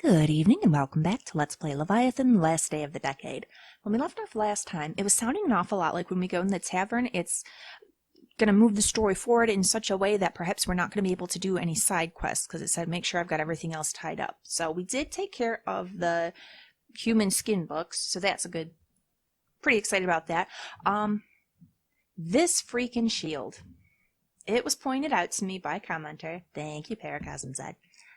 Good evening and welcome back to Let's Play Leviathan, last day of the decade. When we left off last time, it was sounding an awful lot like when we go in the tavern, it's going to move the story forward in such a way that perhaps we're not going to be able to do any side quests, because it said make sure I've got everything else tied up. So we did take care of the human skin books, so that's a good, pretty excited about that. This freaking shield. It was pointed out to me by a commenter, thank you Paracosm Z,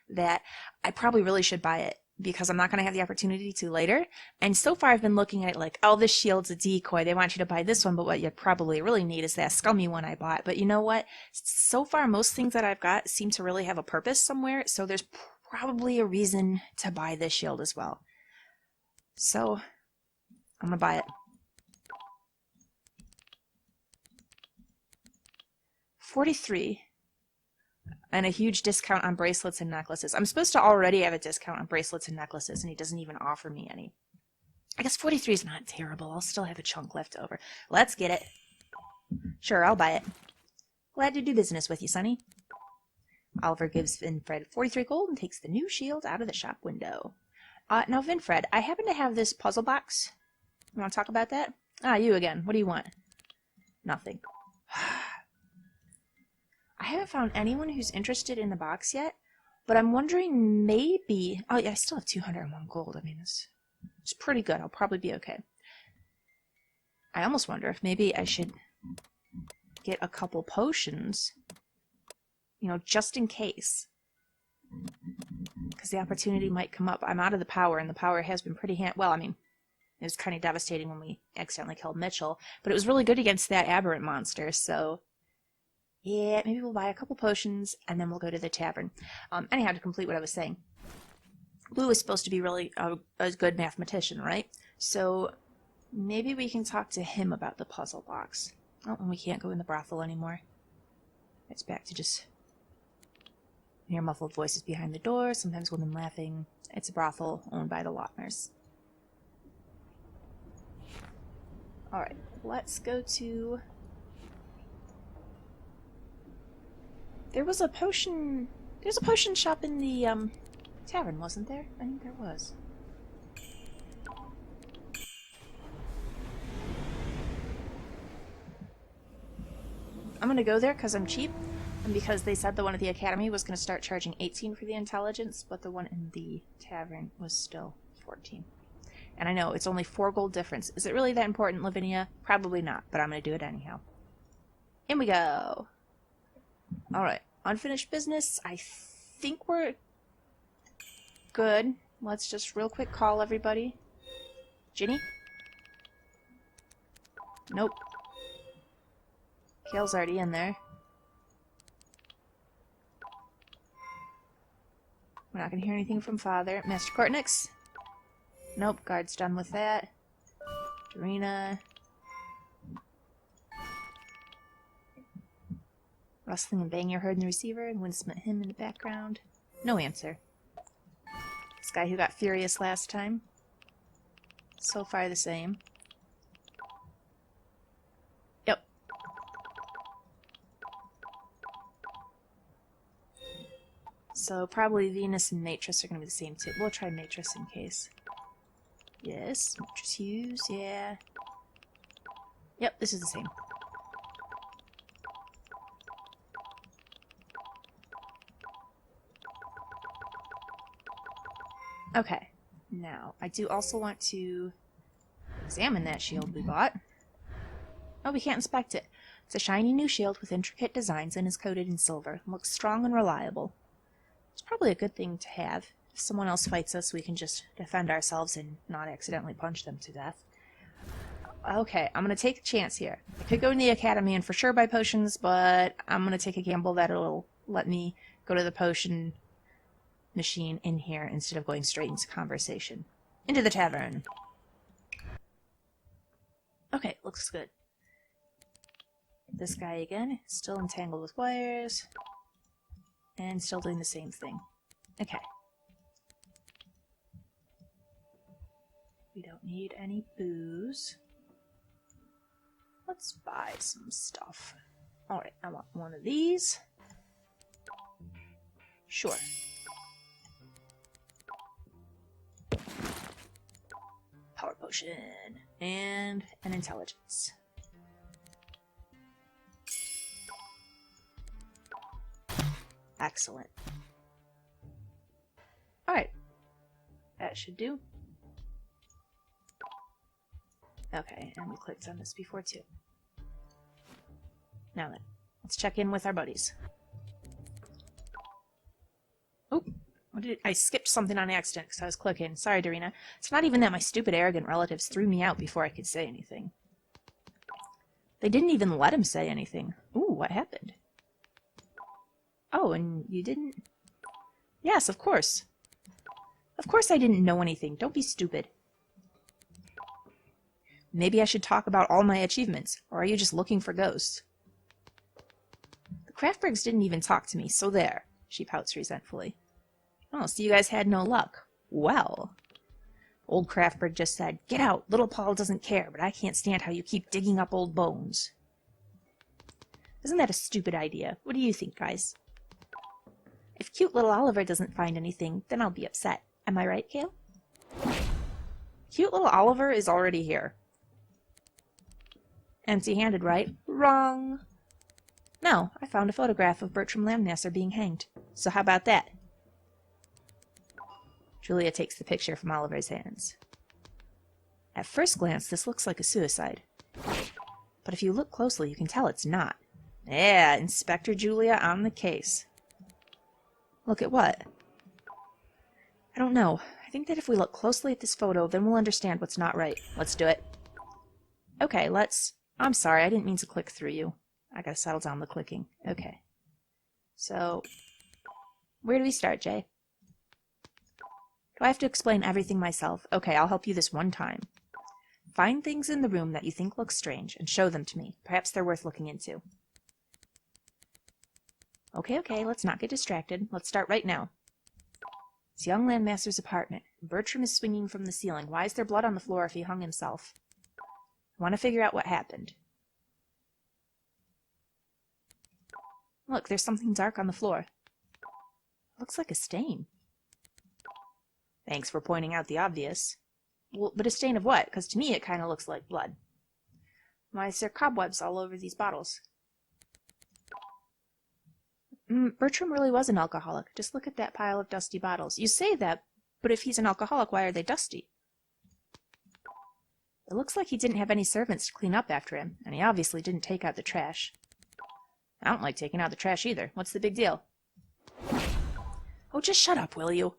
that I probably really should buy it because I'm not going to have the opportunity to later. And so far I've been looking at it like, oh, this shield's a decoy. They want you to buy this one, but what you probably really need is that scummy one I bought. But you know what? So far, most things that I've got seem to really have a purpose somewhere, so there's probably a reason to buy this shield as well. So, I'm going to buy it. 43. And a huge discount on bracelets and necklaces. I'm supposed to already have a discount on bracelets and necklaces, and he doesn't even offer me any. I guess 43 is not terrible. I'll still have a chunk left over. Let's get it. Sure, I'll buy it. Glad to do business with you, Sonny. Oliver gives Vinfred 43 gold and takes the new shield out of the shop window. Now, Vinfred, I happen to have this puzzle box. You want to talk about that? Ah, you again. What do you want? Nothing. I haven't found anyone who's interested in the box yet, but I'm wondering maybe... Oh, yeah, I still have 201 gold. I mean, it's pretty good. I'll probably be okay. I almost wonder if maybe I should get a couple potions, you know, just in case. Because the opportunity might come up. I'm out of the power, and the power has been pretty well, I mean, it was kind of devastating when we accidentally killed Mitchell, but it was really good against that aberrant monster, so... Yeah, maybe we'll buy a couple potions, and then we'll go to the tavern. Anyhow, to complete what I was saying, Lou is supposed to be really a good mathematician, right? So maybe we can talk to him about the puzzle box. Oh, and we can't go in the brothel anymore. It's back to just hear muffled voices behind the door, sometimes women laughing. It's a brothel owned by the Lautners. Alright, let's go to... There's a potion shop in the, tavern, wasn't there? I think there was. I'm gonna go there because I'm cheap, and because they said the one at the academy was gonna start charging 18 for the intelligence, but the one in the tavern was still 14. And I know, it's only 4 gold difference. Is it really that important, Lavinia? Probably not, but I'm gonna do it anyhow. In we go! Alright, unfinished business. I think we're good. Let's just real quick call everybody. Ginny? Nope. Kale's already in there. We're not gonna hear anything from Father. Master Cortnix? Nope, guard's done with that. Dorina. Rustling and banging are heard in the receiver, and Winsome him in the background. No answer. This guy who got furious last time. So far the same. Yep. So probably Venus and Matris are going to be the same too. We'll try Matris in case. Yes, Matris Hughes, yeah. Yep, this is the same. Okay, now, I do also want to examine that shield we bought. Oh, we can't inspect it. It's a shiny new shield with intricate designs and is coated in silver. It looks strong and reliable. It's probably a good thing to have. If someone else fights us, we can just defend ourselves and not accidentally punch them to death. Okay, I'm going to take a chance here. I could go in the academy and for sure buy potions, but I'm going to take a gamble that it'll let me go to the potion machine in here instead of going straight into conversation. Into the tavern. Okay, looks good. This guy again, still entangled with wires. And still doing the same thing. Okay. We don't need any booze. Let's buy some stuff. Alright, I want one of these. Sure. potion and an intelligence. Excellent. Alright. That should do. Okay, and we clicked on this before too. Now then, let's check in with our buddies. Oh, I skipped something on accident because I was clicking. Sorry, Darina. It's not even that my stupid, arrogant relatives threw me out before I could say anything. They didn't even let him say anything. Ooh, what happened? Oh, and you didn't... Yes, of course. Of course I didn't know anything. Don't be stupid. Maybe I should talk about all my achievements, or are you just looking for ghosts? The Craftbergs didn't even talk to me, so there, she pouts resentfully. Oh, so you guys had no luck. Well. Old Craftberg just said, "Get out, little Paul doesn't care, but I can't stand how you keep digging up old bones." Isn't that a stupid idea? What do you think, guys? If cute little Oliver doesn't find anything, then I'll be upset. Am I right, Kale? Cute little Oliver is already here. Empty-handed, right? Wrong. No, I found a photograph of Bertram Landmasser being hanged. So how about that? Julia takes the picture from Oliver's hands. At first glance, this looks like a suicide. But if you look closely, you can tell it's not. Yeah, Inspector Julia on the case. Look at what? I don't know. I think that if we look closely at this photo, then we'll understand what's not right. Let's do it. Okay, let's... I'm sorry, I didn't mean to click through you. I gotta settle down the clicking. Okay. So, where do we start, Jay? Do I have to explain everything myself? Okay, I'll help you this one time. Find things in the room that you think look strange and show them to me. Perhaps they're worth looking into. Okay, let's not get distracted. Let's start right now. It's young Landmasser's apartment. Bertram is swinging from the ceiling. Why is there blood on the floor if he hung himself? I want to figure out what happened. Look, there's something dark on the floor. Looks like a stain. Thanks for pointing out the obvious. Well, but a stain of what? Because to me it kind of looks like blood. Why is there cobwebs all over these bottles? Bertram really was an alcoholic. Just look at that pile of dusty bottles. You say that, but if he's an alcoholic, why are they dusty? It looks like he didn't have any servants to clean up after him, and he obviously didn't take out the trash. I don't like taking out the trash either. What's the big deal? Oh, just shut up, will you?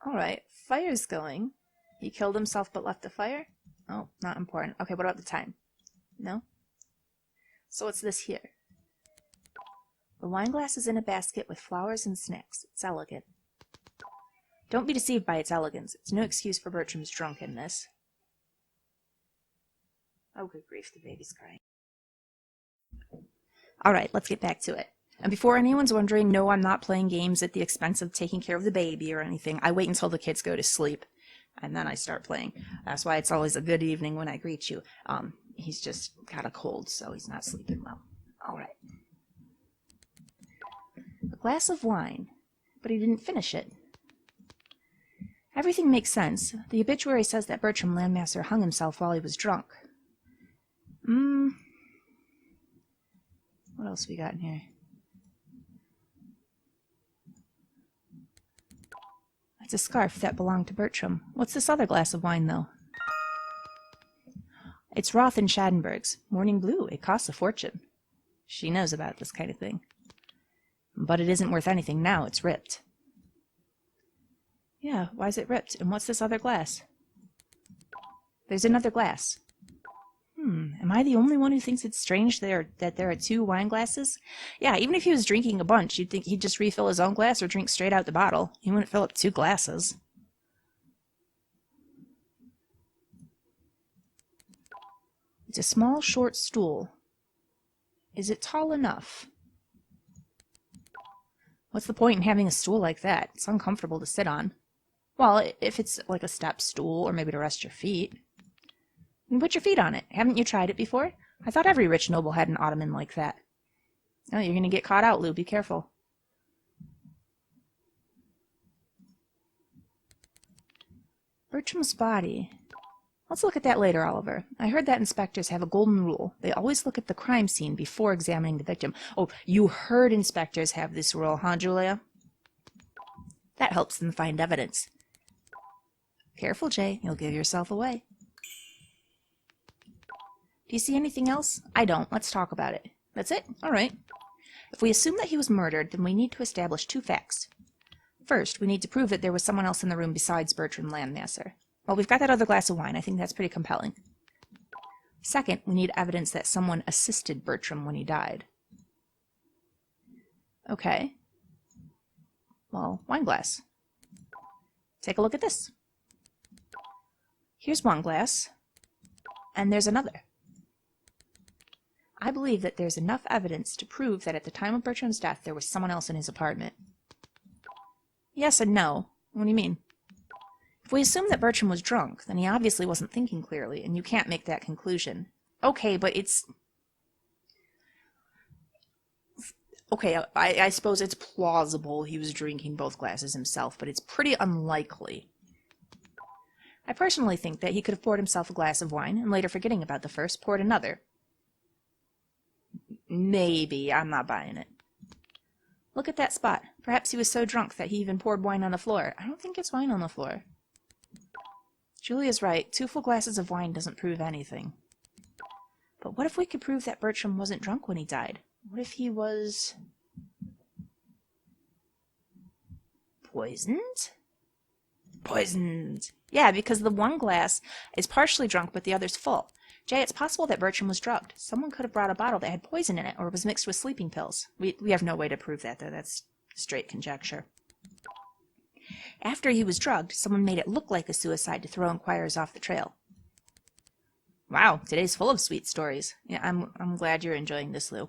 Alright, fire's going. He killed himself but left the fire? Oh, not important. Okay, what about the time? No? So what's this here? The wine glass is in a basket with flowers and snacks. It's elegant. Don't be deceived by its elegance. It's no excuse for Bertram's drunkenness. Oh, good grief, the baby's crying. Alright, let's get back to it. And before anyone's wondering, no, I'm not playing games at the expense of taking care of the baby or anything. I wait until the kids go to sleep, and then I start playing. That's why it's always a good evening when I greet you. He's just got a cold, so he's not sleeping well. Alright. A glass of wine, but he didn't finish it. Everything makes sense. The obituary says that Bertram Landmasser hung himself while he was drunk. What else we got in here? It's a scarf that belonged to Bertram. What's this other glass of wine, though? It's Roth and Schadenberg's. Morning blue. It costs a fortune. She knows about this kind of thing. But it isn't worth anything now. It's ripped. Yeah, why is it ripped? And what's this other glass? There's another glass. Am I the only one who thinks it's strange that there are two wine glasses? Yeah, even if he was drinking a bunch, you'd think he'd just refill his own glass or drink straight out the bottle. He wouldn't fill up two glasses. It's a small, short stool. Is it tall enough? What's the point in having a stool like that? It's uncomfortable to sit on. Well, if it's like a step stool or maybe to rest your feet. You can put your feet on it. Haven't you tried it before? I thought every rich noble had an ottoman like that. Oh, you're going to get caught out, Lou. Be careful. Bertram's body. Let's look at that later, Oliver. I heard that inspectors have a golden rule. They always look at the crime scene before examining the victim. Oh, you heard inspectors have this rule, huh, Julia? That helps them find evidence. Careful, Jay. You'll give yourself away. Do you see anything else? I don't. Let's talk about it. That's it? All right. If we assume that he was murdered, then we need to establish two facts. First, we need to prove that there was someone else in the room besides Bertram Landmasser. Well, we've got that other glass of wine. I think that's pretty compelling. Second, we need evidence that someone assisted Bertram when he died. Okay. Well, wine glass. Take a look at this. Here's one glass, and there's another. I believe that there's enough evidence to prove that at the time of Bertram's death, there was someone else in his apartment. Yes and no. What do you mean? If we assume that Bertram was drunk, then he obviously wasn't thinking clearly, and you can't make that conclusion. Okay, but it's... Okay, I suppose it's plausible he was drinking both glasses himself, but it's pretty unlikely. I personally think that he could have poured himself a glass of wine, and later forgetting about the first, poured another. Maybe. I'm not buying it. Look at that spot. Perhaps he was so drunk that he even poured wine on the floor. I don't think it's wine on the floor. Julia's right. 2 full glasses of wine doesn't prove anything. But what if we could prove that Bertram wasn't drunk when he died? What if he was... poisoned? Poisoned! Yeah, because the one glass is partially drunk, but the other's full. Jay, it's possible that Bertram was drugged. Someone could have brought a bottle that had poison in it, or was mixed with sleeping pills. We have no way to prove that, though. That's straight conjecture. After he was drugged, someone made it look like a suicide to throw inquirers off the trail. Wow, today's full of sweet stories. Yeah, I'm glad you're enjoying this, Lou.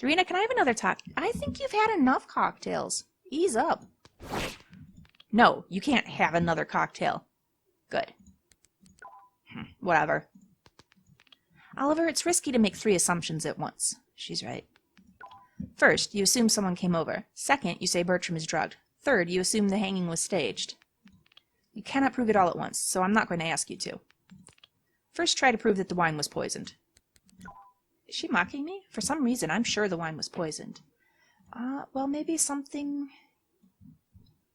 Dorina, can I have another talk? I think you've had enough cocktails. Ease up. No, you can't have another cocktail. Good. Whatever. Oliver, it's risky to make 3 assumptions at once. She's right. First, you assume someone came over. Second, you say Bertram is drugged. Third, you assume the hanging was staged. You cannot prove it all at once, so I'm not going to ask you to. First, try to prove that the wine was poisoned. Is she mocking me? For some reason, I'm sure the wine was poisoned. Well, maybe something...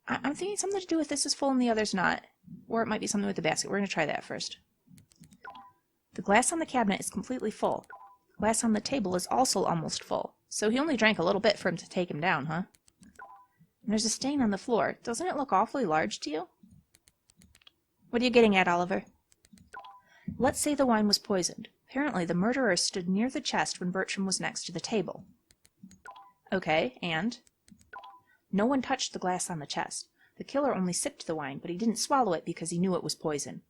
I'm thinking something to do with this is full and the other's not. Or it might be something with the basket. We're going to try that first. The glass on the cabinet is completely full. The glass on the table is also almost full. So he only drank a little bit for him to take him down, huh? And there's a stain on the floor. Doesn't it look awfully large to you? What are you getting at, Oliver? Let's say the wine was poisoned. Apparently, the murderer stood near the chest when Bertram was next to the table. Okay, and? No one touched the glass on the chest. The killer only sipped the wine, but he didn't swallow it because he knew it was poison.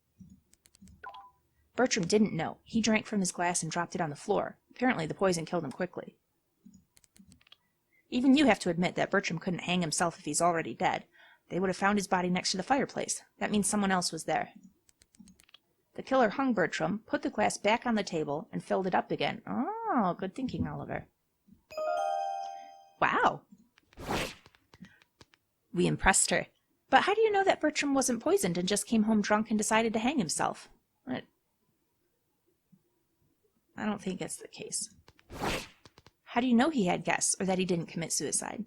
Bertram didn't know. He drank from his glass and dropped it on the floor. Apparently, the poison killed him quickly. Even you have to admit that Bertram couldn't hang himself if he's already dead. They would have found his body next to the fireplace. That means someone else was there. The killer hung Bertram, put the glass back on the table, and filled it up again. Oh, good thinking, Oliver. Wow. We impressed her. But how do you know that Bertram wasn't poisoned and just came home drunk and decided to hang himself? I don't think it's the case. How do you know he had guests, or that he didn't commit suicide?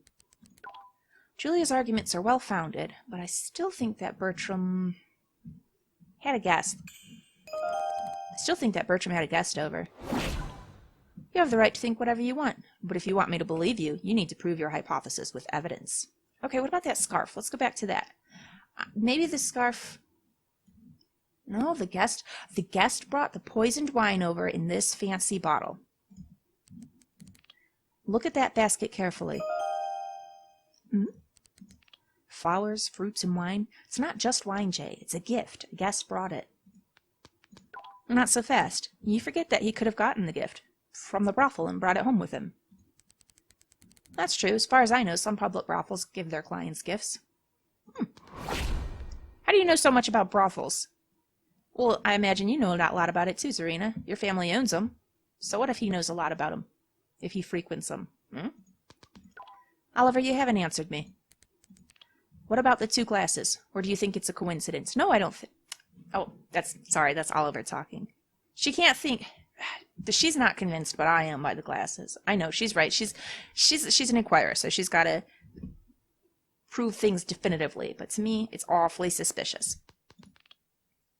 Julia's arguments are well-founded, but I still think that Bertram had a guest. I still think that Bertram had a guest over. You have the right to think whatever you want, but if you want me to believe you, you need to prove your hypothesis with evidence. Okay, what about that scarf? Let's go back to that. Maybe the scarf... No, the guest brought the poisoned wine over in this fancy bottle. Look at that basket carefully. Flowers, fruits, and wine. It's not just wine, Jay. It's a gift. A guest brought it. Not so fast. You forget that he could have gotten the gift from the brothel and brought it home with him. That's true. As far as I know, some public brothels give their clients gifts. How do you know so much about brothels? Well, I imagine you know a lot about it too, Serena. Your family owns them. So what if he knows a lot about them? If he frequents them? Oliver, you haven't answered me. What about the 2 glasses? Or do you think it's a coincidence? No, I don't think... Oh, sorry, that's Oliver talking. She can't think... She's not convinced, but I am by the glasses. I know, she's right. She's an inquirer, so she's got to prove things definitively. But to me, it's awfully suspicious.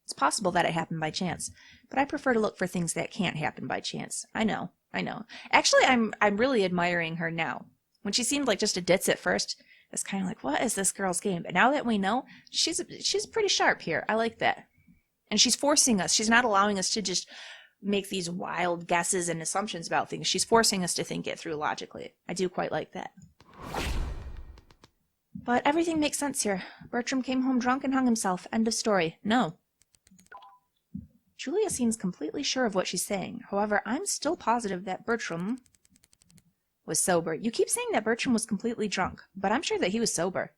It's possible that it happened by chance, but I prefer to look for things that can't happen by chance. I know. Actually, I'm really admiring her now. When she seemed like just a ditz at first, it's kind of like, what is this girl's game? But now that we know, she's pretty sharp here. I like that. And she's forcing us. She's not allowing us to just make these wild guesses and assumptions about things. She's forcing us to think it through logically. I do quite like that. But everything makes sense here. Bertram came home drunk and hung himself. End of story. No. Julia seems completely sure of what she's saying. However, I'm still positive that Bertram was sober. You keep saying that Bertram was completely drunk, but I'm sure that he was sober.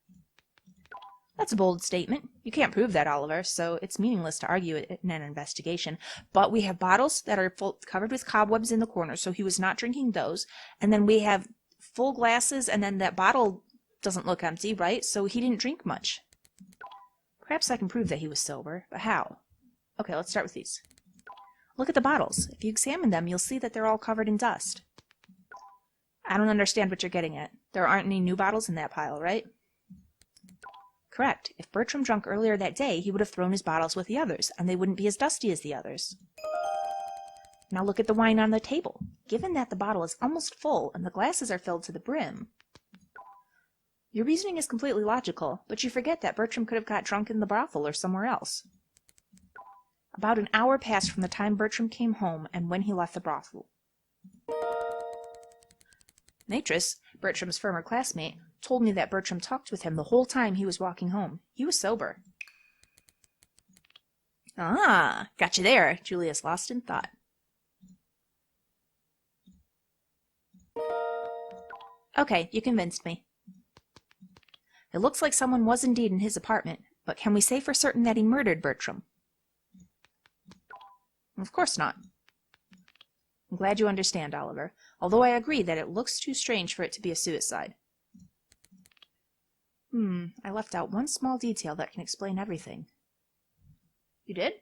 That's a bold statement. You can't prove that, Oliver, so it's meaningless to argue it in an investigation. But we have bottles that are covered with cobwebs in the corner, so he was not drinking those. And then we have full glasses, and then that bottle doesn't look empty, right? So he didn't drink much. Perhaps I can prove that he was sober, but how? Okay, let's start with these. Look at the bottles. If you examine them, you'll see that they're all covered in dust. I don't understand what you're getting at. There aren't any new bottles in that pile, right? Correct. If Bertram drank earlier that day, he would have thrown his bottles with the others, and they wouldn't be as dusty as the others. Now look at the wine on the table. Given that the bottle is almost full and the glasses are filled to the brim, your reasoning is completely logical, but you forget that Bertram could have got drunk in the brothel or somewhere else. About an hour passed from the time Bertram came home and when he left the brothel. Natris, Bertram's former classmate, told me that Bertram talked with him the whole time he was walking home. He was sober. Ah, got you there. Julia's lost in thought. Okay, you convinced me. It looks like someone was indeed in his apartment, but can we say for certain that he murdered Bertram? Of course not. I'm glad you understand, Oliver, although I agree that it looks too strange for it to be a suicide. I left out one small detail that can explain everything. You did?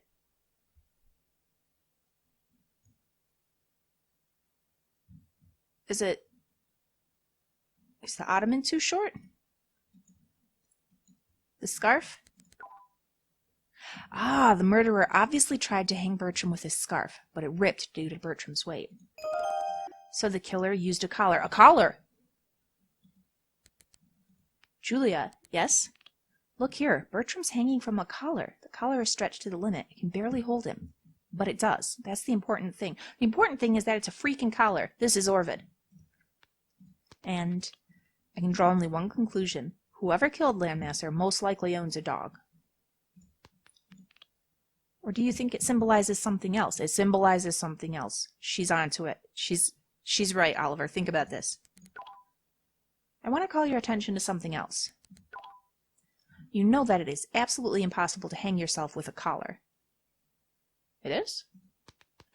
Is the ottoman too short? The scarf? Ah, the murderer obviously tried to hang Bertram with his scarf, but it ripped due to Bertram's weight. So the killer used a collar. A collar! Julia, yes? Look here, Bertram's hanging from a collar. The collar is stretched to the limit. It can barely hold him. But it does. That's the important thing. The important thing is that it's a freaking collar. This is Orvid. And I can draw only one conclusion. Whoever killed Landmasser most likely owns a dog. Or do you think it symbolizes something else? It symbolizes something else. She's onto it. She's right, Oliver. Think about this. I want to call your attention to something else. You know that it is absolutely impossible to hang yourself with a collar. It is?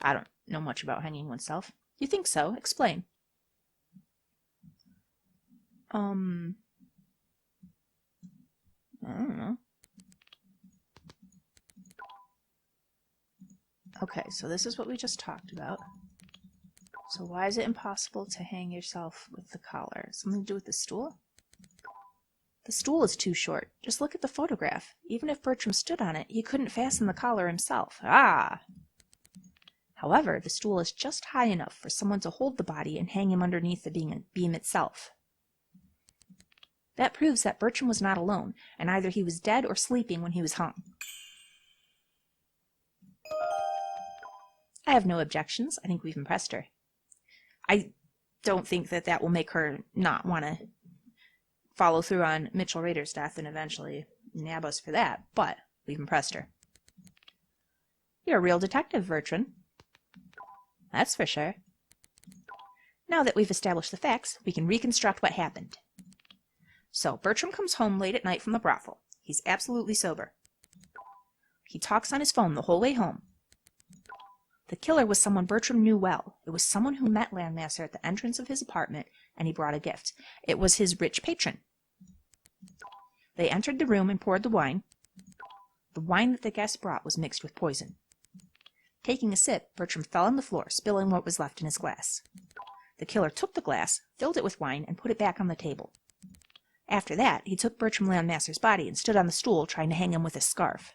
I don't know much about hanging oneself. You think so? Explain. I don't know. Okay, so this is what we just talked about. So why is it impossible to hang yourself with the collar? Something to do with the stool? The stool is too short. Just look at the photograph. Even if Bertram stood on it, he couldn't fasten the collar himself. Ah! However, the stool is just high enough for someone to hold the body and hang him underneath the beam itself. That proves that Bertram was not alone, and either he was dead or sleeping when he was hung. I have no objections. I think we've impressed her. I don't think that that will make her not want to follow through on Mitchel Raider's death and eventually nab us for that, but we've impressed her. You're a real detective, Bertram. That's for sure. Now that we've established the facts, we can reconstruct what happened. So, Bertram comes home late at night from the brothel. He's absolutely sober. He talks on his phone the whole way home. The killer was someone Bertram knew well. It was someone who met Landmasser at the entrance of his apartment, and he brought a gift. It was his rich patron. They entered the room and poured the wine. The wine that the guest brought was mixed with poison. Taking a sip, Bertram fell on the floor, spilling what was left in his glass. The killer took the glass, filled it with wine, and put it back on the table. After that, he took Bertram Landmasser's body and stood on the stool, trying to hang him with a scarf.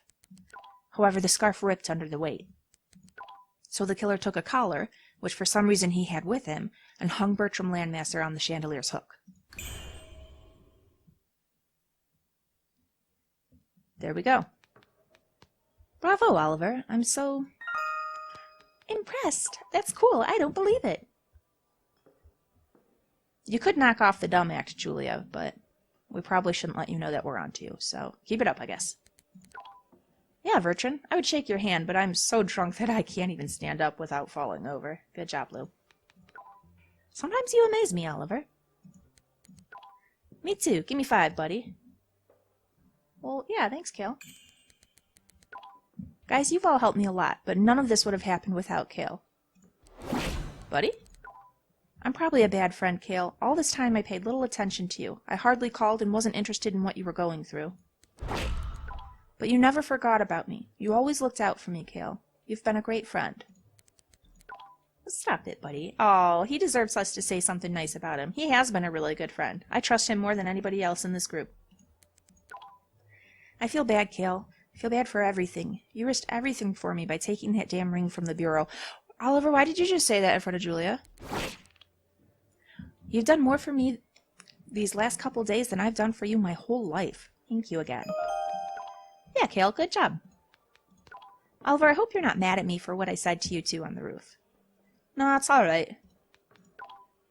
However, the scarf ripped under the weight. So the killer took a collar, which for some reason he had with him, and hung Bertram Landmasser on the chandelier's hook. There we go. Bravo, Oliver. I'm so impressed. That's cool. I don't believe it. You could knock off the dumb act, Julia, but we probably shouldn't let you know that we're on to you, so keep it up, I guess. Yeah, Bertram, I would shake your hand, but I'm so drunk that I can't even stand up without falling over. Good job, Lou. Sometimes you amaze me, Oliver. Me too. Give me 5, buddy. Well, yeah, thanks, Kale. Guys, you've all helped me a lot, but none of this would have happened without Kale. Buddy? I'm probably a bad friend, Kale. All this time I paid little attention to you. I hardly called and wasn't interested in what you were going through. But you never forgot about me. You always looked out for me, Kale. You've been a great friend. Stop it, buddy. Oh, he deserves us to say something nice about him. He has been a really good friend. I trust him more than anybody else in this group. I feel bad, Kale. I feel bad for everything. You risked everything for me by taking that damn ring from the bureau. Oliver, why did you just say that in front of Julia? You've done more for me these last couple days than I've done for you my whole life. Thank you again. Yeah, Kale, good job. Oliver, I hope you're not mad at me for what I said to you two on the roof. No, it's all right.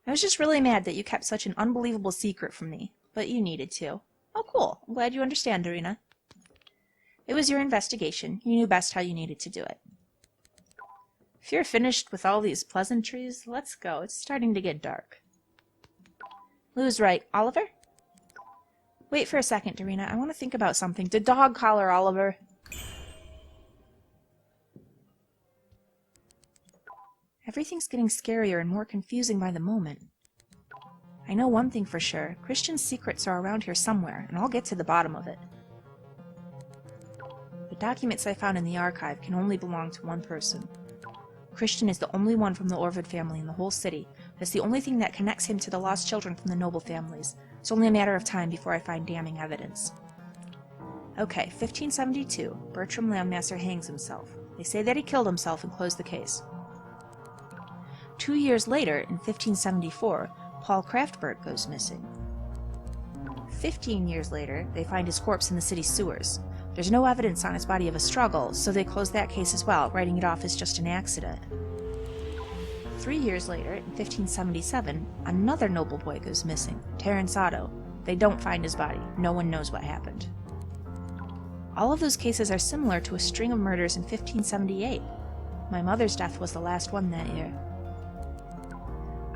I was just really mad that you kept such an unbelievable secret from me, but you needed to. Oh, cool. I'm glad you understand, Dorina. It was your investigation. You knew best how you needed to do it. If you're finished with all these pleasantries, let's go. It's starting to get dark. Lou's right. Oliver? Wait for a second, Dorina. I want to think about something. The dog collar, Oliver. Everything's getting scarier and more confusing by the moment. I know one thing for sure. Christian's secrets are around here somewhere, and I'll get to the bottom of it. The documents I found in the archive can only belong to one person. Christian is the only one from the Orvid family in the whole city. That's the only thing that connects him to the lost children from the noble families. It's only a matter of time before I find damning evidence. Okay, 1572. Bertram Landmasser hangs himself. They say that he killed himself and closed the case. 2 years later, in 1574, Paul Kraftberg goes missing. 15 years later, they find his corpse in the city sewers. There's no evidence on his body of a struggle, so they close that case as well, writing it off as just an accident. 3 years later, in 1577, another noble boy goes missing, Terence Otto. They don't find his body. No one knows what happened. All of those cases are similar to a string of murders in 1578. My mother's death was the last one that year.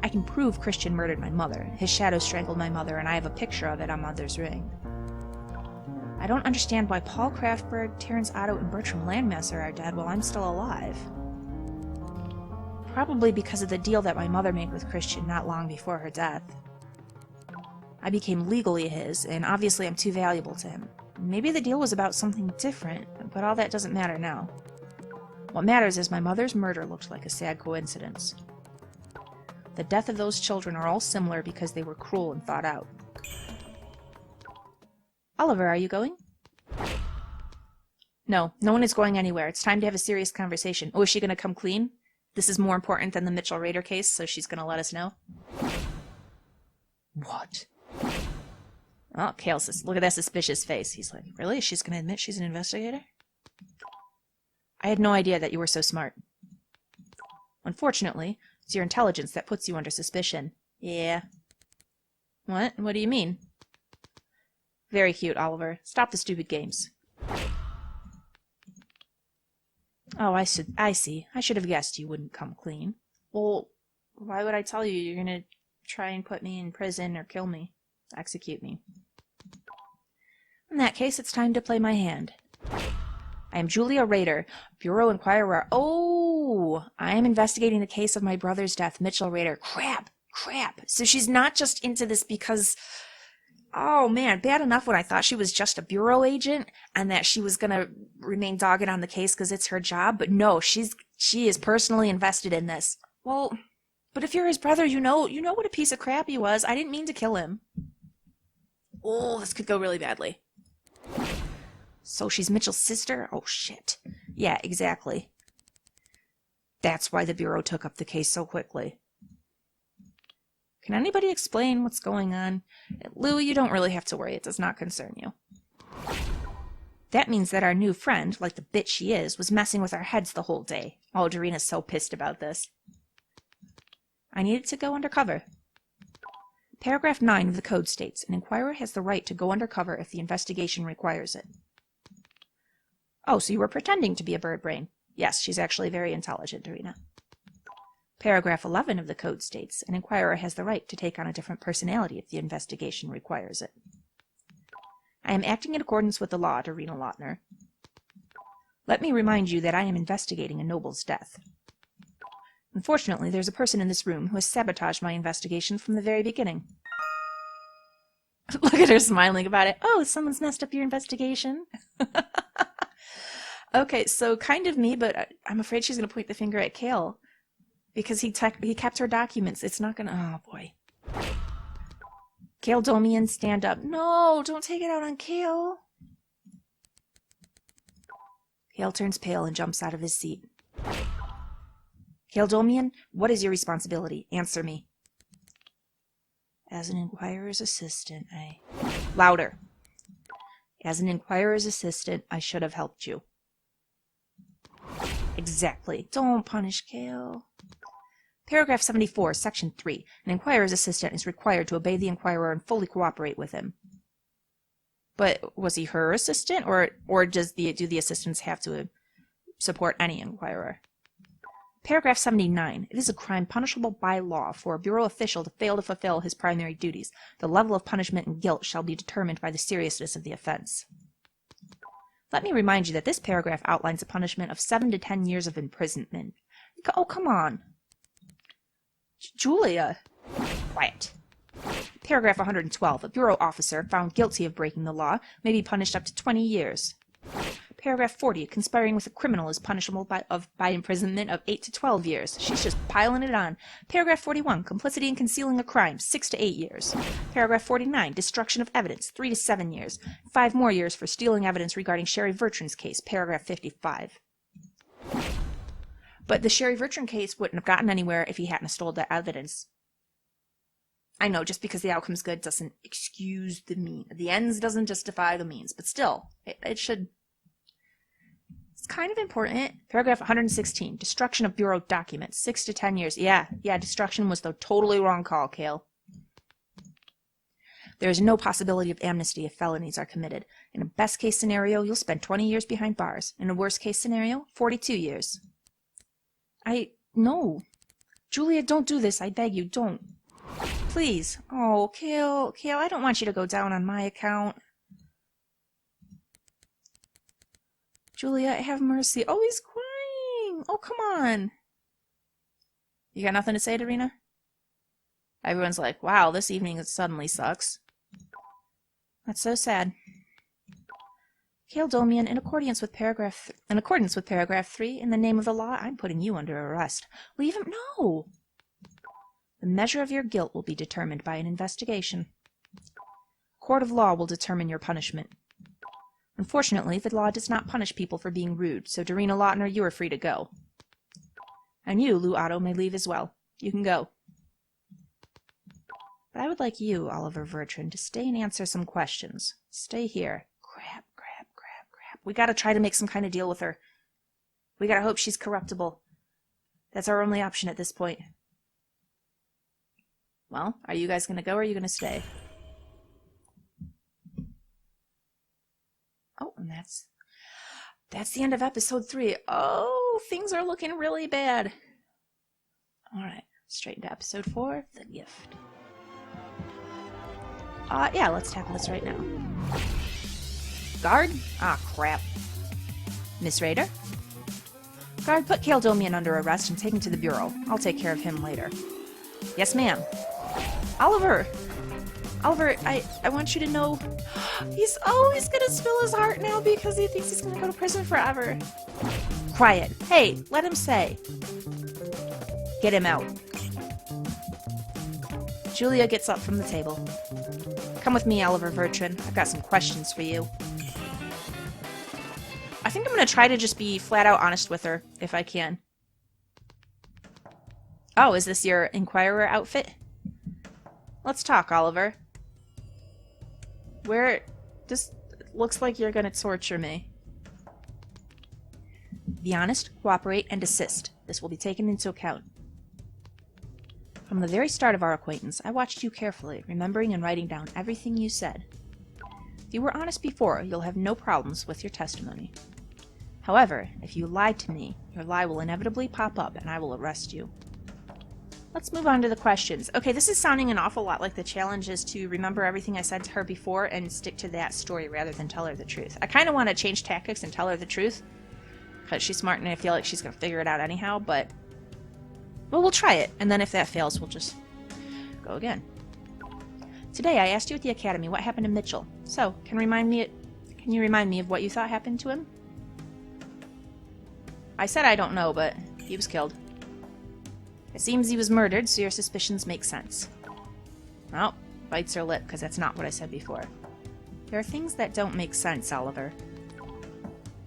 I can prove Christian murdered my mother. His shadow strangled my mother, and I have a picture of it on Mother's ring. I don't understand why Paul Kraftberg, Terence Otto, and Bertram Landmasser are dead while I'm still alive. Probably because of the deal that my mother made with Christian not long before her death. I became legally his, and obviously I'm too valuable to him. Maybe the deal was about something different, but all that doesn't matter now. What matters is my mother's murder looked like a sad coincidence. The death of those children are all similar because they were cruel and thought out. Oliver, are you going? No, no one is going anywhere. It's time to have a serious conversation. Oh, is she going to come clean? This is more important than the Mitchel Raider case, so she's going to let us know? What? Oh, Kale says, look at that suspicious face. He's like, really? She's going to admit she's an investigator? I had no idea that you were so smart. Unfortunately, it's your intelligence that puts you under suspicion. Yeah. What? What do you mean? Very cute, Oliver. Stop the stupid games. Oh, I see. I should have guessed you wouldn't come clean. Well, why would I tell you you're gonna try and put me in prison or kill me? Execute me. In that case, it's time to play my hand. I am Julia Raider, Bureau Inquirer. Oh, I am investigating the case of my brother's death, Mitchel Raider. Crap. So she's not just into this because Oh man, bad enough when I thought she was just a bureau agent and that she was gonna remain dogged on the case because it's her job, but no, she is personally invested in this. Well, but if you're his brother, you know what a piece of crap he was. I didn't mean to kill him. Oh, this could go really badly. So she's Mitchell's sister? Oh shit. Yeah, exactly. That's why the bureau took up the case so quickly. Can anybody explain what's going on? Lou, you don't really have to worry. It does not concern you. That means that our new friend, like the bitch she is, was messing with our heads the whole day. Oh, Doreena's so pissed about this. I needed to go undercover. Paragraph 9 of the code states, an inquirer has the right to go undercover if the investigation requires it. Oh, so you were pretending to be a bird brain. Yes, she's actually very intelligent, Dorina. Paragraph 11 of the code states, an inquirer has the right to take on a different personality if the investigation requires it. I am acting in accordance with the law, Dorina Lautner. Let me remind you that I am investigating a noble's death. Unfortunately, there's a person in this room who has sabotaged my investigation from the very beginning. Look at her smiling about it. Oh, someone's messed up your investigation. Okay, so kind of me, but I'm afraid she's going to point the finger at Kale. Because he kept her documents. It's not gonna... Oh, boy. Kale Domian, stand up. No, don't take it out on Kale. Kale turns pale and jumps out of his seat. Kale Domian, what is your responsibility? Answer me. As an inquirer's assistant, Louder. As an inquirer's assistant, I should have helped you. Exactly. Don't punish Kale. Paragraph 74, Section 3. An inquirer's assistant is required to obey the inquirer and fully cooperate with him. But was he her assistant, or do the assistants have to support any inquirer? Paragraph 79. It is a crime punishable by law for a bureau official to fail to fulfill his primary duties. The level of punishment and guilt shall be determined by the seriousness of the offense. Let me remind you that this paragraph outlines a punishment of 7 to 10 years of imprisonment. Oh, come on. Julia. Quiet. Paragraph 112. A bureau officer found guilty of breaking the law may be punished up to 20 years. Paragraph 40. Conspiring with a criminal is punishable by imprisonment of 8 to 12 years. She's just piling it on. Paragraph 41. Complicity in concealing a crime, 6 to 8 years. Paragraph 49. Destruction of evidence, 3 to 7 years. 5 more years for stealing evidence regarding Sherry Bertram's case. Paragraph 55. But the Sherry Bertram case wouldn't have gotten anywhere if he hadn't stolen the evidence. I know, just because the outcome's good doesn't excuse the means. The ends doesn't justify the means, but still, it should... It's kind of important. Paragraph 116. Destruction of bureau documents, 6 to 10 years. Yeah, destruction was the totally wrong call, Kale. There is no possibility of amnesty if felonies are committed. In a best-case scenario, you'll spend 20 years behind bars. In a worst-case scenario, 42 years. No. Julia, don't do this. I beg you, don't. Please. Oh, Kale, I don't want you to go down on my account. Julia, have mercy. Oh, he's crying. Oh, come on. You got nothing to say, Dorina? Everyone's like, wow, this evening suddenly sucks. That's so sad. Kale Domian, in accordance with paragraph 3, in the name of the law, I'm putting you under arrest. Leave him? No! The measure of your guilt will be determined by an investigation. A court of law will determine your punishment. Unfortunately, the law does not punish people for being rude, so Dorina Lautner, you are free to go. And you, Lou Otto, may leave as well. You can go. But I would like you, Oliver Bertram, to stay and answer some questions. Stay here. Crap. We gotta try to make some kind of deal with her. We gotta hope she's corruptible. That's our only option at this point. Well, are you guys gonna go or are you gonna stay? Oh, and that's the end of episode 3. Oh, things are looking really bad. Alright, straight into episode 4, The Gift. Yeah, let's tackle this right now. Guard? Ah, crap. Miss Raider? Guard, put Kale Domian under arrest and take him to the bureau. I'll take care of him later. Yes, ma'am. Oliver! Oliver, I want you to know he's gonna spill his heart now because he thinks he's gonna go to prison forever. Quiet. Hey, let him say. Get him out. Julia gets up from the table. Come with me, Oliver Bertram. I've got some questions for you. I think I'm gonna try to just be flat out honest with her, if I can. Oh, is this your Inquirer outfit? Let's talk, Oliver. This looks like you're gonna torture me. Be honest, cooperate, and assist. This will be taken into account. From the very start of our acquaintance, I watched you carefully, remembering and writing down everything you said. If you were honest before, you'll have no problems with your testimony. However, if you lied to me, your lie will inevitably pop up, and I will arrest you. Let's move on to the questions. Okay, this is sounding an awful lot like the challenge is to remember everything I said to her before and stick to that story rather than tell her the truth. I kind of want to change tactics and tell her the truth, because she's smart and I feel like she's going to figure it out anyhow, but... well, we'll try it, and then if that fails, we'll just go again. Today, I asked you at the academy what happened to Mitchell. So, can you remind me of what you thought happened to him? I said I don't know, but he was killed. It seems he was murdered, so your suspicions make sense. Well, bites her lip, because that's not what I said before. There are things that don't make sense, Oliver.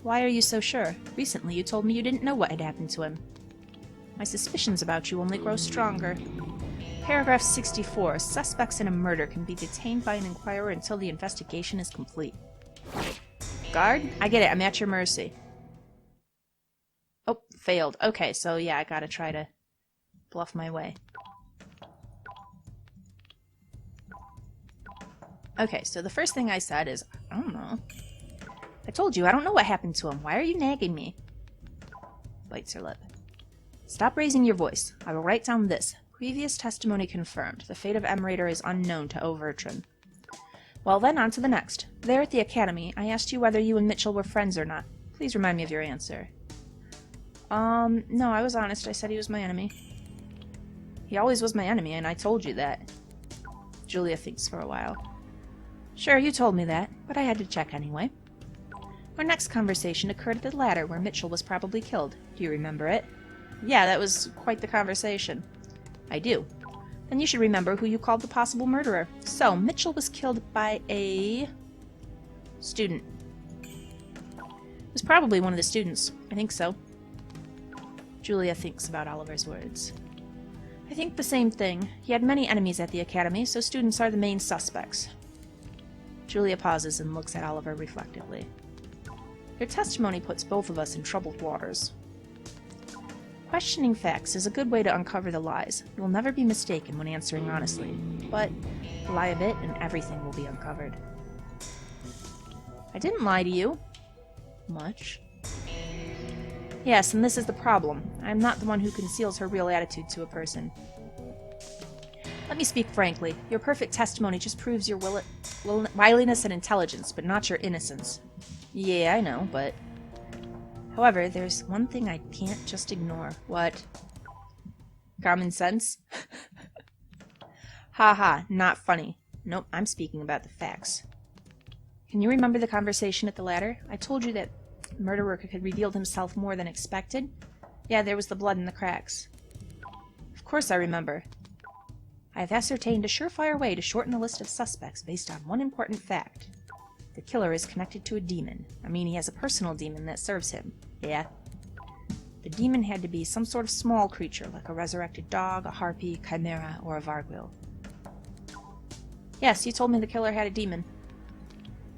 Why are you so sure? Recently, you told me you didn't know what had happened to him. My suspicions about you only grow stronger. Paragraph 64. Suspects in a murder can be detained by an inquirer until the investigation is complete. Guard? I get it. I'm at your mercy. Oh, failed. Okay, so yeah, I gotta try to bluff my way. Okay, so the first thing I said is, I don't know. I told you, I don't know what happened to him. Why are you nagging me? Bites her lip. Stop raising your voice. I will write down this. Previous testimony confirmed. The fate of M. Raider is unknown to O. Bertram. Well then, on to the next. There at the academy, I asked you whether you and Mitchell were friends or not. Please remind me of your answer. No, I was honest. I said he was my enemy. He always was my enemy, and I told you that. Julia thinks for a while. Sure, you told me that, but I had to check anyway. Our next conversation occurred at the ladder where Mitchell was probably killed. Do you remember it? Yeah, that was quite the conversation. I do. Then you should remember who you called the possible murderer. So, Mitchell was killed by a... student. It was probably one of the students. I think so. Julia thinks about Oliver's words. I think the same thing. He had many enemies at the academy, so students are the main suspects. Julia pauses and looks at Oliver reflectively. Your testimony puts both of us in troubled waters. Questioning facts is a good way to uncover the lies. You will never be mistaken when answering honestly, but lie a bit and everything will be uncovered. I didn't lie to you. Much. Yes, and this is the problem. I am not the one who conceals her real attitude to a person. Let me speak frankly. Your perfect testimony just proves your wiliness and intelligence, but not your innocence. Yeah, I know, but... However, there's one thing I can't just ignore. What? Common sense? Haha, not funny. Nope, I'm speaking about the facts. Can you remember the conversation at the ladder? I told you that the murderer had revealed himself more than expected. Yeah, there was the blood in the cracks. Of course I remember. I have ascertained a surefire way to shorten the list of suspects based on one important fact. The killer is connected to a demon. I mean, he has a personal demon that serves him. Yeah. The demon had to be some sort of small creature, like a resurrected dog, a harpy, chimera, or a vargwil. Yes, you told me the killer had a demon.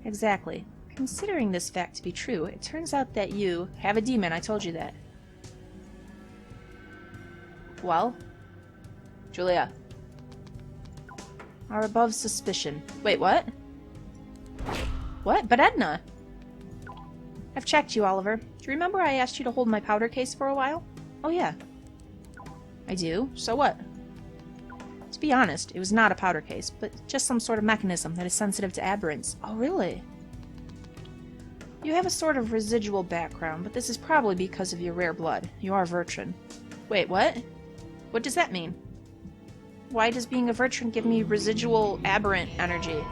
Exactly. Considering this fact to be true, it turns out that you have a demon. I told you that. Well? Julia. Are above suspicion. Wait, what? What? But Edna! I've checked you, Oliver. Do you remember I asked you to hold my powder case for a while? Oh, yeah. I do. So what? To be honest, it was not a powder case, but just some sort of mechanism that is sensitive to aberrants. Oh, really? You have a sort of residual background, but this is probably because of your rare blood. You are Bertram. Wait, what? What does that mean? Why does being a Bertram give me residual aberrant energy?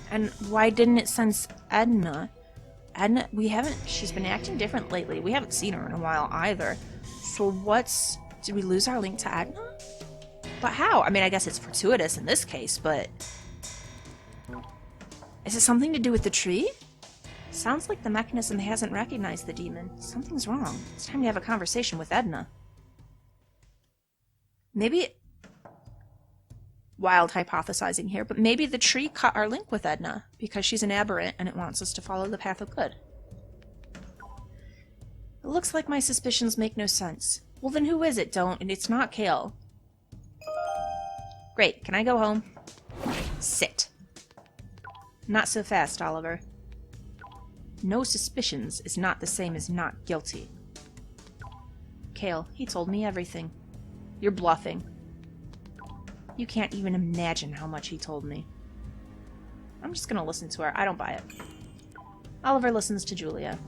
And why didn't it sense Edna? Edna, she's been acting different lately. We haven't seen her in a while either. So did we lose our link to Edna? But how? I mean, I guess it's fortuitous in this case, but... Is it something to do with the tree? Sounds like the mechanism hasn't recognized the demon. Something's wrong. It's time to have a conversation with Edna. Maybe... Wild hypothesizing here, but maybe the tree cut our link with Edna because she's an aberrant and it wants us to follow the path of good. It looks like my suspicions make no sense. Well, then who is it? It's not Kale. Great, can I go home? Sit. Not so fast, Oliver. No suspicions is not the same as not guilty. Kale, he told me everything. You're bluffing. You can't even imagine how much he told me. I'm just gonna listen to her. I don't buy it. Oliver listens to Julia.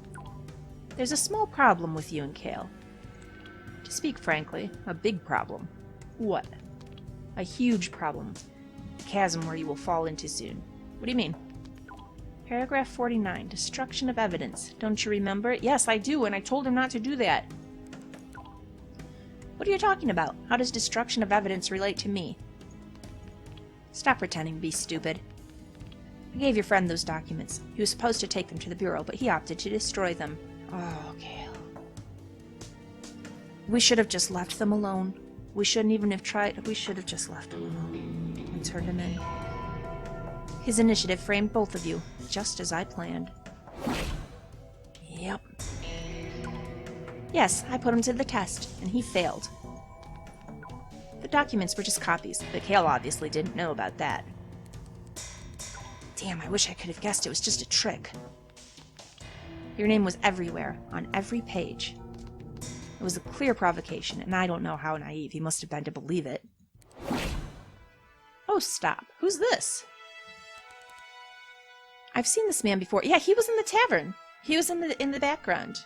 There's a small problem with you and Kale. To speak frankly, a big problem. What? A huge problem. A chasm where you will fall into soon. What do you mean? Paragraph 49, destruction of evidence. Don't you remember it? Yes, I do, and I told him not to do that. What are you talking about? How does destruction of evidence relate to me? Stop pretending to be stupid. I gave your friend those documents. He was supposed to take them to the Bureau, but he opted to destroy them. Oh, Kale. We should have just left them alone. We shouldn't even have tried. We should have just left him alone and turned him in. His initiative framed both of you, just as I planned. Yep. Yes, I put him to the test, and he failed. The documents were just copies, but Kale obviously didn't know about that. Damn, I wish I could have guessed it was just a trick. Your name was everywhere, on every page. It was a clear provocation, and I don't know how naive he must have been to believe it. Oh, stop. Who's this? I've seen this man before. Yeah, he was in the tavern. He was in the background.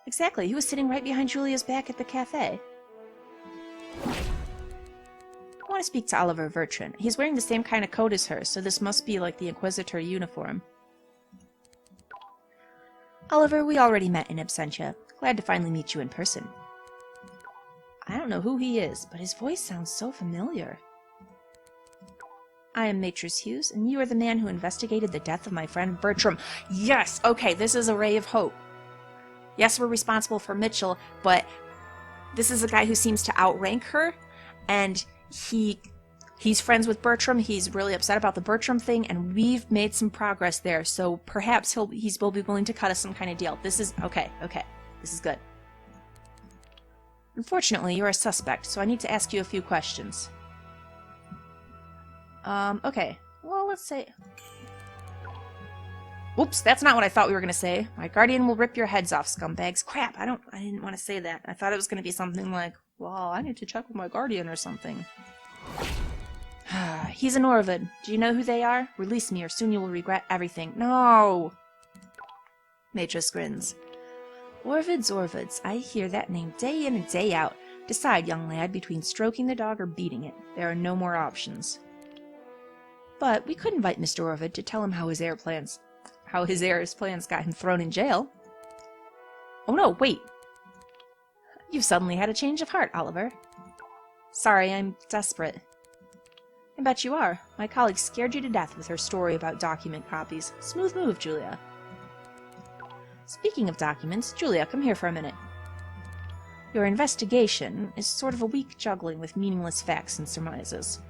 Exactly. He was sitting right behind Julia's back at the cafe. I want to speak to Oliver Bertram. He's wearing the same kind of coat as her, so this must be like the Inquisitor uniform. Oliver, we already met in absentia. Glad to finally meet you in person. I don't know who he is, but his voice sounds so familiar. I am Maitress Hughes, and you are the man who investigated the death of my friend Bertram. Yes! Okay, this is a ray of hope. Yes, we're responsible for Mitchell, but this is a guy who seems to outrank her, and he's friends with Bertram. He's really upset about the Bertram thing, and we've made some progress there, so perhaps he'll be willing to cut us some kind of deal. This is... Okay. This is good. Unfortunately, you're a suspect, so I need to ask you a few questions. Okay. Well, let's say... Whoops, that's not what I thought we were going to say. My guardian will rip your heads off, scumbags. Crap, I didn't want to say that. I thought it was going to be something like, well, I need to check with my guardian or something. He's an Orvid. Do you know who they are? Release me or soon you will regret everything. No! Matris grins. Orvids. I hear that name day in and day out. Decide, young lad, between stroking the dog or beating it. There are no more options. But we could invite Mr. Orvid to tell him how his heir's plans got him thrown in jail. Oh no, wait. You've suddenly had a change of heart, Oliver. Sorry, I'm desperate. I bet you are. My colleague scared you to death with her story about document copies. Smooth move, Julia. Speaking of documents, Julia, come here for a minute. Your investigation is sort of a weak juggling with meaningless facts and surmises.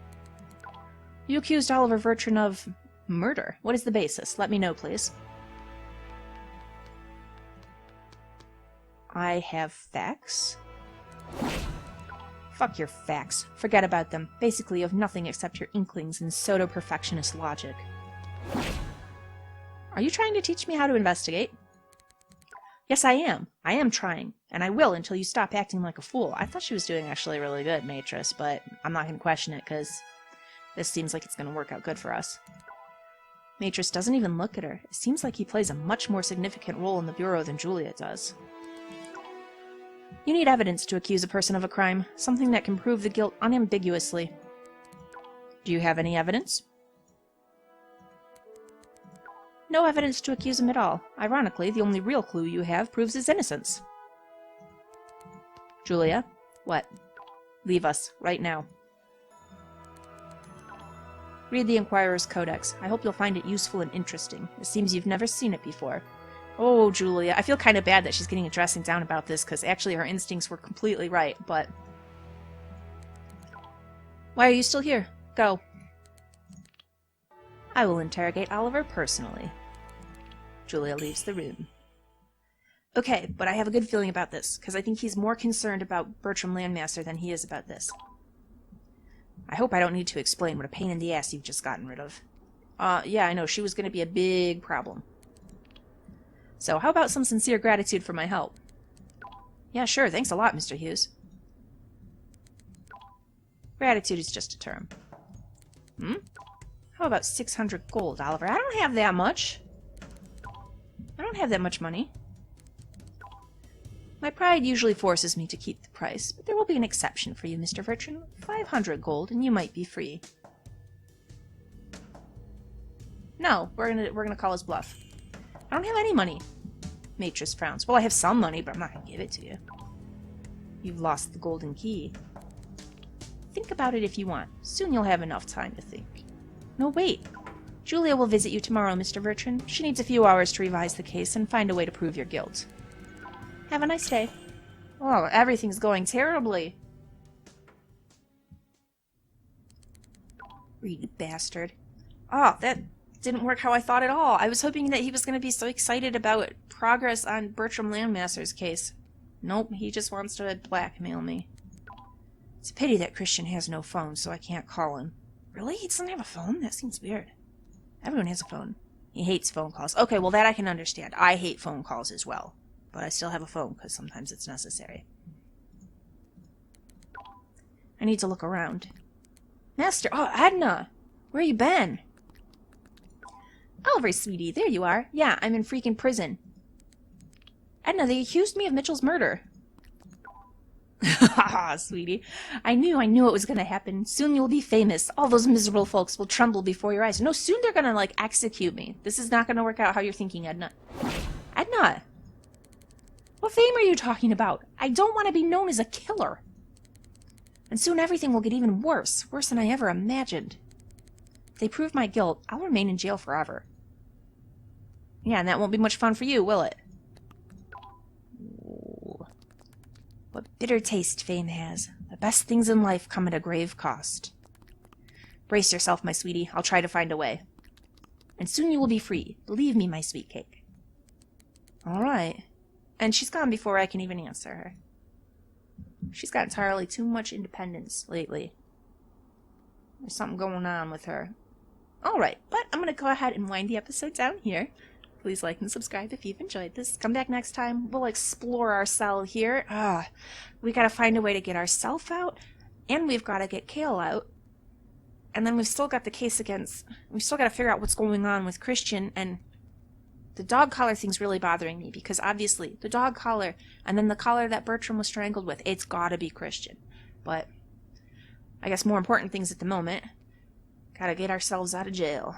You accused Oliver Bertram of murder. What is the basis? Let me know, please. I have facts? Fuck your facts. Forget about them. Basically, you have nothing except your inklings and pseudo-perfectionist logic. Are you trying to teach me how to investigate? Yes, I am. I am trying. And I will until you stop acting like a fool. I thought she was doing actually really good, Matris, but I'm not going to question it because this seems like it's going to work out good for us. Matris doesn't even look at her. It seems like he plays a much more significant role in the Bureau than Julia does. You need evidence to accuse a person of a crime, something that can prove the guilt unambiguously. Do you have any evidence? No evidence to accuse him at all. Ironically, the only real clue you have proves his innocence. Julia? What? Leave us, right now. Read the Inquirer's Codex. I hope you'll find it useful and interesting. It seems you've never seen it before. Oh, Julia. I feel kind of bad that she's getting a dressing down about this, because actually her instincts were completely right, but... Why are you still here? Go. I will interrogate Oliver personally. Julia leaves the room. Okay, but I have a good feeling about this, because I think he's more concerned about Bertram Landmasser than he is about this. I hope I don't need to explain what a pain in the ass you've just gotten rid of. Yeah, I know, she was going to be a big problem. So, how about some sincere gratitude for my help? Yeah, sure, thanks a lot, Mr. Hughes. Gratitude is just a term. How about 600 gold, Oliver? I don't have that much. I don't have that much money. My pride usually forces me to keep the price, but there will be an exception for you, Mr. Bertram. 500 gold, and you might be free. No, we're gonna call his bluff. I don't have any money. Matris frowns. Well, I have some money, but I'm not gonna give it to you. You've lost the golden key. Think about it if you want. Soon you'll have enough time to think. No, wait. Julia will visit you tomorrow, Mr. Bertram. She needs a few hours to revise the case and find a way to prove your guilt. Have a nice day. Oh, everything's going terribly. Greedy bastard. Oh, that didn't work how I thought at all. I was hoping that he was going to be so excited about progress on Bertram Landmasser's case. Nope, he just wants to blackmail me. It's a pity that Christian has no phone, so I can't call him. Really? He doesn't have a phone? That seems weird. Everyone has a phone. He hates phone calls. Okay, well that I can understand. I hate phone calls as well. But I still have a phone, because sometimes it's necessary. I need to look around. Master! Oh, Edna! Where you been? Oliver, sweetie, there you are. Yeah, I'm in freaking prison. Edna, they accused me of Mitchell's murder. Haha, sweetie. I knew it was gonna happen. Soon you'll be famous. All those miserable folks will tremble before your eyes. No, soon they're gonna, like, execute me. This is not gonna work out how you're thinking, Edna. Edna! What fame are you talking about? I don't want to be known as a killer. And soon everything will get even worse. Worse than I ever imagined. If they prove my guilt, I'll remain in jail forever. Yeah, and that won't be much fun for you, will it? Ooh. What bitter taste fame has. The best things in life come at a grave cost. Brace yourself, my sweetie. I'll try to find a way. And soon you will be free. Believe me, my sweet cake. All right. And she's gone before I can even answer her. She's got entirely too much independence lately. There's something going on with her. Alright, but I'm going to go ahead and wind the episode down here. Please like and subscribe if you've enjoyed this. Come back next time. We'll explore our cell here. We got to find a way to get ourself out. And we've got to get Kale out. And then we've still got the case against... We've still got to figure out what's going on with Christian and... The dog collar thing's really bothering me, because obviously, the dog collar, and then the collar that Bertram was strangled with, it's gotta be Christian. But, I guess more important things at the moment. Gotta get ourselves out of jail.